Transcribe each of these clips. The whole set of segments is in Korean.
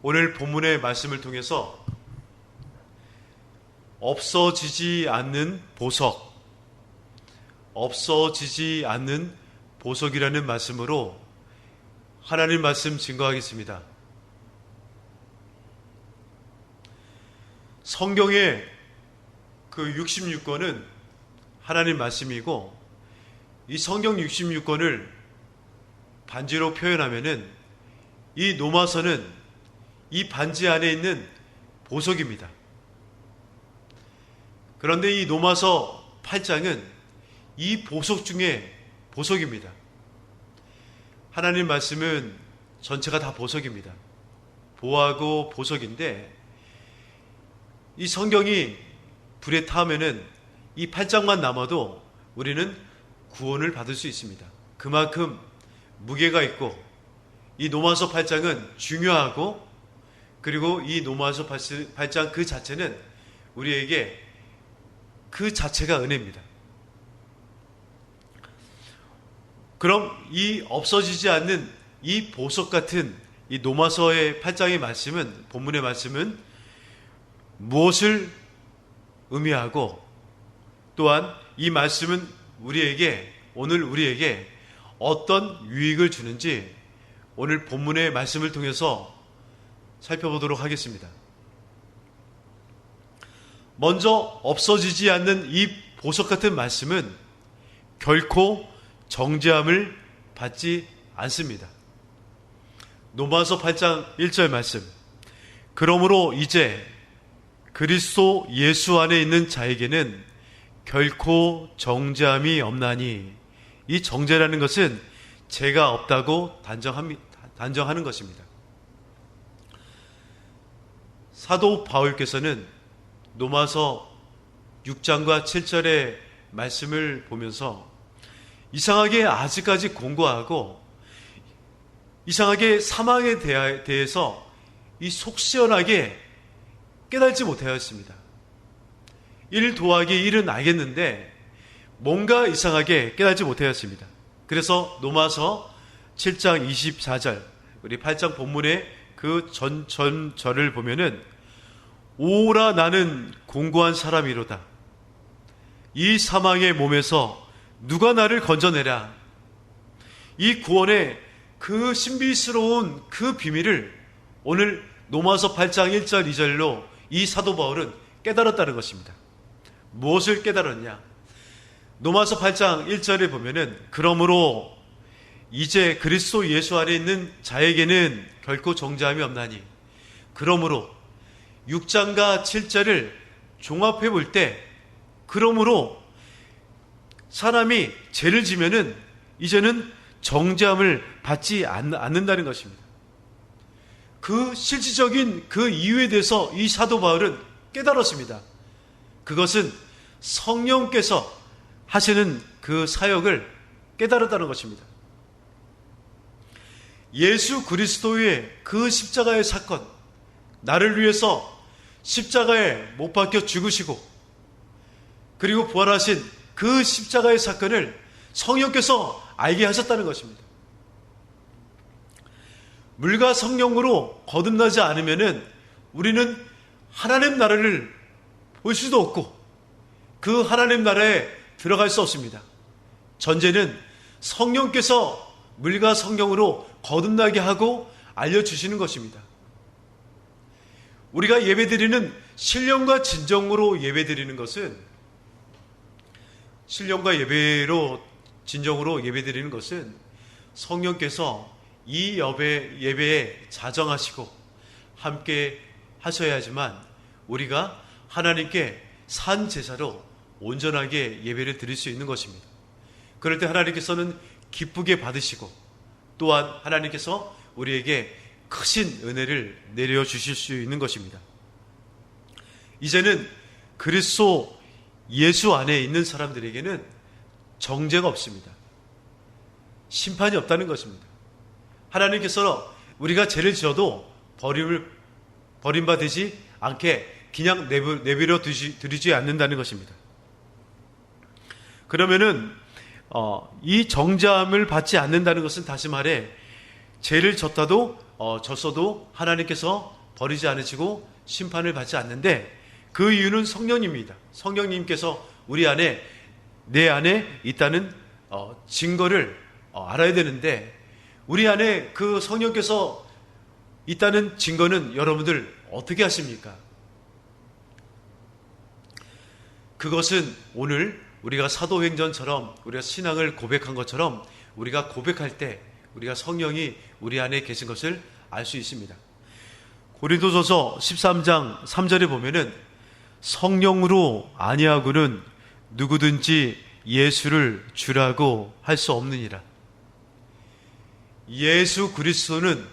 오늘 본문의 말씀을 통해서 없어지지 않는 보석, 없어지지 않는 보석이라는 말씀으로 하나님 말씀 증거하겠습니다. 성경의 그 66권은 하나님 말씀이고, 이 성경 66권을 반지로 표현하면은 이 노마서는 이 반지 안에 있는 보석입니다. 그런데 이 노마서 8장은 이 보석 중에 보석입니다. 하나님 말씀은 전체가 다 보석입니다. 보하고 보석인데, 이 성경이 불에 타면은 이 8장만 남아도 우리는 구원을 받을 수 있습니다. 그만큼 무게가 있고, 이 노마서 8장은 중요하고, 그리고 이 노마서 8장 그 자체는 우리에게 그 자체가 은혜입니다. 그럼 이 없어지지 않는 이 보석 같은 이 노마서의 8장의 말씀은, 본문의 말씀은 무엇을 의미하고, 또한 이 말씀은 오늘 우리에게 어떤 유익을 주는지 오늘 본문의 말씀을 통해서 살펴보도록 하겠습니다. 먼저 없어지지 않는 이 보석 같은 말씀은 결코 정죄함을 받지 않습니다. 로마서 8장 1절 말씀. 그러므로 이제 그리스도 예수 안에 있는 자에게는 결코 정죄함이 없나니, 이 정죄라는 것은 죄가 없다고 단정하는 것입니다. 사도 바울께서는 로마서 6장과 7절의 말씀을 보면서 이상하게 아직까지 공고하고, 이상하게 사망에 대해서 이 속 시원하게 깨달지 못하였습니다. 1 더하기 1은 알겠는데 뭔가 이상하게 깨달지 못하였습니다. 그래서 로마서 7장 24절, 우리 8장 본문의 그 전절을 보면은, 오라 나는 공고한 사람이로다. 이 사망의 몸에서 누가 나를 건져내랴. 이 구원의 그 신비스러운 그 비밀을 오늘 로마서 8장 1절 2절로 이 사도 바울은 깨달았다는 것입니다. 무엇을 깨달았냐? 로마서 8장 1절에 보면은, 그러므로 이제 그리스도 예수 안에 있는 자에게는 결코 정죄함이 없나니, 그러므로 6장과 7절을 종합해 볼 때, 그러므로 사람이 죄를 지면은 이제는 정죄함을 받지 않는다는 것입니다. 그 실질적인 그 이유에 대해서 이 사도 바울은 깨달았습니다. 그것은 성령께서 하시는 그 사역을 깨달았다는 것입니다. 예수 그리스도의 그 십자가의 사건, 나를 위해서 십자가에 못 박혀 죽으시고 그리고 부활하신 그 십자가의 사건을 성령께서 알게 하셨다는 것입니다. 물과 성령으로 거듭나지 않으면은 우리는 하나님 나라를 볼 수도 없고 그 하나님 나라에 들어갈 수 없습니다. 전제는 성령께서 물과 성령으로 거듭나게 하고 알려주시는 것입니다. 우리가 예배드리는 신령과 진정으로 예배드리는 것은, 신령과 진정으로 예배드리는 것은 성령께서 이 예배에 자정하시고 함께 하셔야지만 우리가 하나님께 산 제사로 온전하게 예배를 드릴 수 있는 것입니다. 그럴 때 하나님께서는 기쁘게 받으시고, 또한 하나님께서 우리에게 크신 은혜를 내려주실 수 있는 것입니다. 이제는 그리스도 예수 안에 있는 사람들에게는 정죄가 없습니다. 심판이 없다는 것입니다. 하나님께서 우리가 죄를 지어도 버림받지 않게 그냥 내버려 두지 않는다는 것입니다. 그러면은 이 정죄함을 받지 않는다는 것은, 다시 말해 죄를 졌다도 졌어도 하나님께서 버리지 않으시고 심판을 받지 않는데, 그 이유는 성령님입니다. 성령님께서 우리 안에, 내 안에 있다는 증거를 알아야 되는데, 우리 안에 그 성령께서 있다는 증거는 여러분들 어떻게 하십니까? 그것은 오늘 우리가 사도행전처럼, 우리가 신앙을 고백한 것처럼 우리가 고백할 때 우리가 성령이 우리 안에 계신 것을 알 수 있습니다. 고린도전서 13장 3절에 보면은 성령으로 아니하고는 누구든지 예수를 주라고 할 수 없느니라. 예수 그리스도는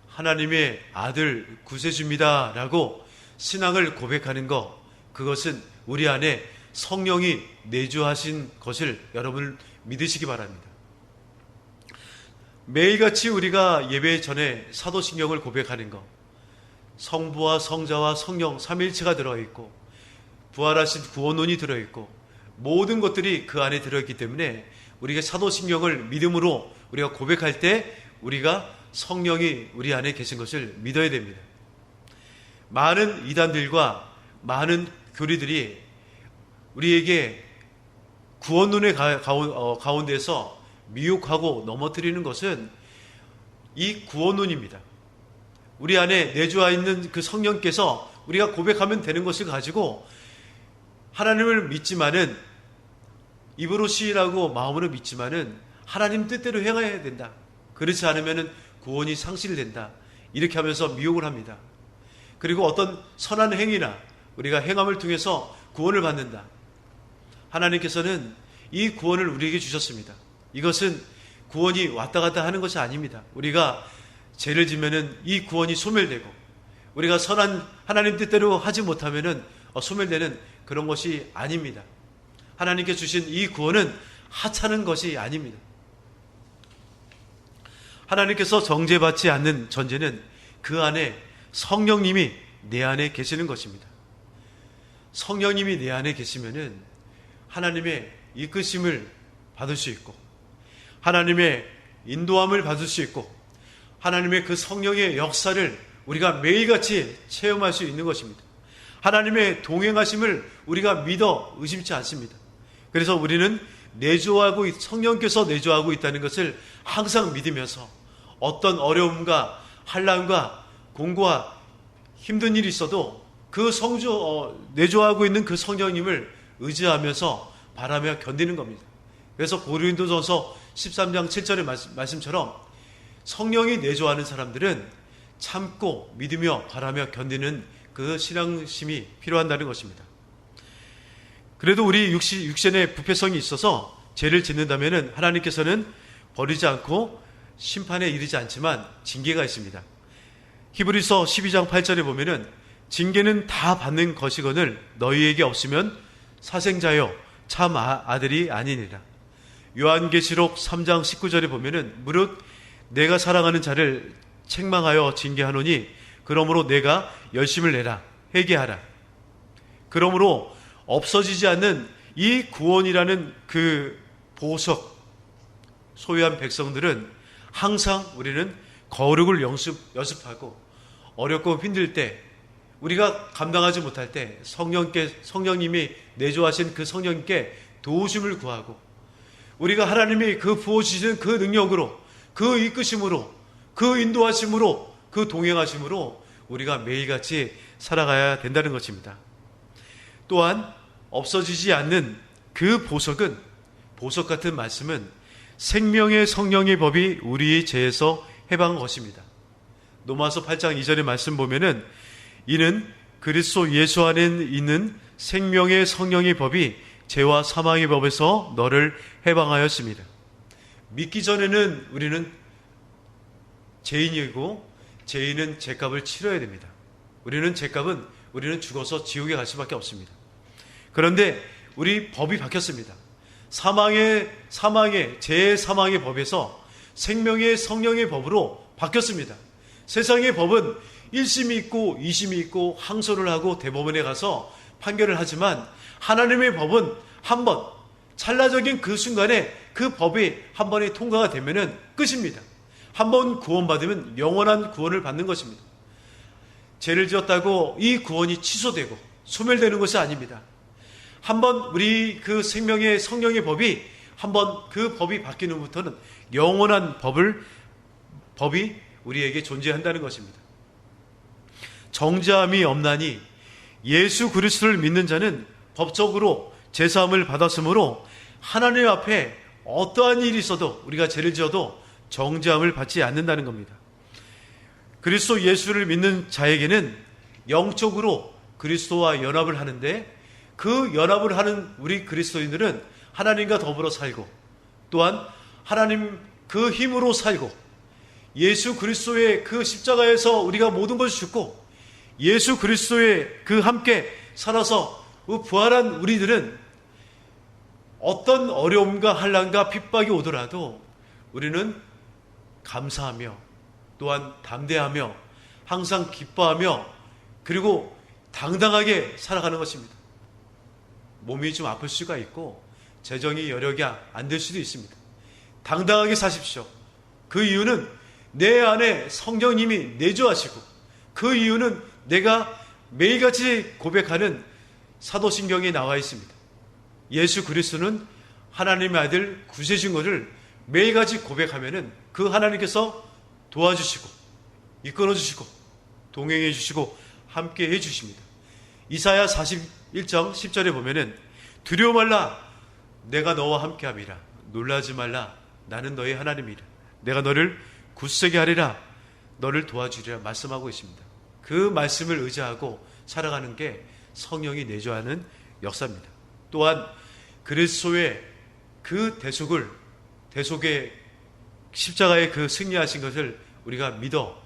하나님의 아들 구세주입니다 라고 신앙을 고백하는 것, 그것은 우리 안에 성령이 내주하신 것을 여러분 믿으시기 바랍니다. 매일같이 우리가 예배 전에 사도신경을 고백하는 것, 성부와 성자와 성령 삼일체가 들어있고 부활하신 구원론이 들어있고 모든 것들이 그 안에 들어있기 때문에 우리가 사도신경을 믿음으로 우리가 고백할 때 우리가 성령이 우리 안에 계신 것을 믿어야 됩니다. 많은 이단들과 많은 교리들이 우리에게 구원론의 가운데서 미혹하고 넘어뜨리는 것은 이 구원론입니다. 우리 안에 내주하 있는 그 성령께서 우리가 고백하면 되는 것을 가지고 하나님을 믿지만은, 입으로 시인하고 마음으로 믿지만은 하나님 뜻대로 행해야 된다, 그렇지 않으면은 구원이 상실된다, 이렇게 하면서 미혹을 합니다. 그리고 어떤 선한 행위나 우리가 행함을 통해서 구원을 받는다. 하나님께서는 이 구원을 우리에게 주셨습니다. 이것은 구원이 왔다 갔다 하는 것이 아닙니다. 우리가 죄를 지면은 이 구원이 소멸되고, 우리가 선한 하나님 뜻대로 하지 못하면은 소멸되는 그런 것이 아닙니다. 하나님께 주신 이 구원은 하찮은 것이 아닙니다. 하나님께서 정죄받지 않는 전제는 그 안에 성령님이 내 안에 계시는 것입니다. 성령님이 내 안에 계시면은 하나님의 이끄심을 받을 수 있고, 하나님의 인도함을 받을 수 있고, 하나님의 그 성령의 역사를 우리가 매일같이 체험할 수 있는 것입니다. 하나님의 동행하심을 우리가 믿어 의심치 않습니다. 그래서 우리는 성령께서 내주하고 있다는 것을 항상 믿으면서 어떤 어려움과 한란과 공고와 힘든 일이 있어도 그 내주하고 있는 그 성령님을 의지하면서 바라며 견디는 겁니다. 그래서 고린도전서 13장 7절의 말씀처럼 성령이 내주하는 사람들은 참고 믿으며 바라며 견디는 그 신앙심이 필요한다는 것입니다. 그래도 우리 육신의 부패성이 있어서 죄를 짓는다면 하나님께서는 버리지 않고 심판에 이르지 않지만 징계가 있습니다. 히브리서 12장 8절에 보면은 징계는 다 받는 것이거늘 너희에게 없으면 사생자여 참 아들이 아니니라. 요한계시록 3장 19절에 보면은 무릇 내가 사랑하는 자를 책망하여 징계하노니 그러므로 내가 열심을 내라 회개하라. 그러므로 없어지지 않는 이 구원이라는 그 보석 소유한 백성들은 항상 우리는 거룩을 연습하고 어렵고 힘들 때, 우리가 감당하지 못할 때 성령님이 내주하신 그 성령님께 도우심을 구하고, 우리가 하나님이 그 부어주시는 그 능력으로, 그 이끄심으로, 그 인도하심으로, 그 동행하심으로 우리가 매일같이 살아가야 된다는 것입니다. 또한 없어지지 않는 그 보석은, 보석 같은 말씀은 생명의 성령의 법이 우리의 죄에서 해방한 것입니다. 로마서 8장 2절의 말씀 보면은 이는 그리스도 예수 안에 있는 생명의 성령의 법이 죄와 사망의 법에서 너를 해방하였습니다. 믿기 전에는 우리는 죄인이고 죄인은 죄값을 치러야 됩니다. 우리는 죽어서 지옥에 갈 수밖에 없습니다. 그런데 우리 법이 바뀌었습니다. 죄의 사망의 법에서 생명의 성령의 법으로 바뀌었습니다. 세상의 법은 1심이 있고 2심이 있고 항소를 하고 대법원에 가서 판결을 하지만 하나님의 법은 한 번, 찰나적인 그 순간에 그 법이 한 번에 통과가 되면은 끝입니다. 한번 구원받으면 영원한 구원을 받는 것입니다. 죄를 지었다고 이 구원이 취소되고 소멸되는 것이 아닙니다. 한번 우리 그 생명의 성령의 법이 한번 그 법이 바뀌는 후부터는 영원한 법이 우리에게 존재한다는 것입니다. 정죄함이 없나니 예수 그리스도를 믿는 자는 법적으로 제사함을 받았으므로 하나님 앞에 어떠한 일이 있어도 우리가 죄를 지어도 정죄함을 받지 않는다는 겁니다. 그리스도 예수를 믿는 자에게는 영적으로 그리스도와 연합을 하는데 그 연합을 하는 우리 그리스도인들은 하나님과 더불어 살고 또한 하나님 그 힘으로 살고 예수 그리스도의 그 십자가에서 우리가 모든 것을 죽고 예수 그리스도의 그 함께 살아서 그 부활한 우리들은 어떤 어려움과 환난과 핍박이 오더라도 우리는 감사하며 또한 담대하며 항상 기뻐하며 그리고 당당하게 살아가는 것입니다. 몸이 좀 아플 수가 있고 재정이 여력이 안 될 수도 있습니다. 당당하게 사십시오. 그 이유는 내 안에 성령님이 내주하시고 그 이유는 내가 매일같이 고백하는 사도신경에 나와 있습니다. 예수 그리스도는 하나님의 아들 구세주인 것을 매일같이 고백하면은 그 하나님께서 도와주시고 이끌어주시고 동행해주시고 함께해 주십니다. 이사야 41장 10절에 보면은 두려워 말라 내가 너와 함께함이라 놀라지 말라 나는 너의 하나님이라 내가 너를 굳세게 하리라 너를 도와주리라 말씀하고 있습니다. 그 말씀을 의지하고 살아가는 게 성령이 내주하는 역사입니다. 또한 그리스도의 그 대속의 십자가의 그 승리하신 것을 우리가 믿어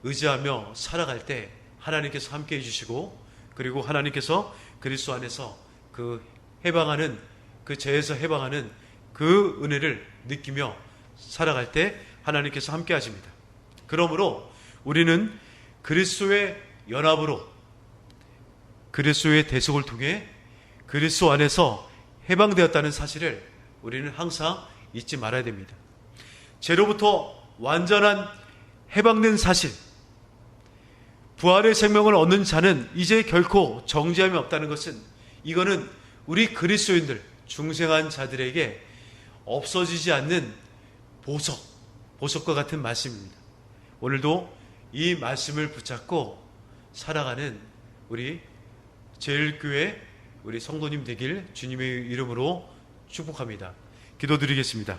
의지하며 살아갈 때 하나님께서 함께 해주시고 그리고 하나님께서 그리스도 안에서 그 해방하는 그 죄에서 해방하는 그 은혜를 느끼며 살아갈 때 하나님께서 함께 하십니다. 그러므로 우리는 그리스도의 연합으로 그리스도의 대속을 통해 그리스도 안에서 해방되었다는 사실을 우리는 항상 잊지 말아야 됩니다. 죄로부터 완전한 해방된 사실, 부활의 생명을 얻는 자는 이제 결코 정죄함이 없다는 것은 이거는 우리 그리스도인들 중생한 자들에게 없어지지 않는 보석과 같은 말씀입니다. 오늘도 이 말씀을 붙잡고 살아가는 우리 제일교회 우리 성도님 되길 주님의 이름으로 축복합니다. 기도드리겠습니다.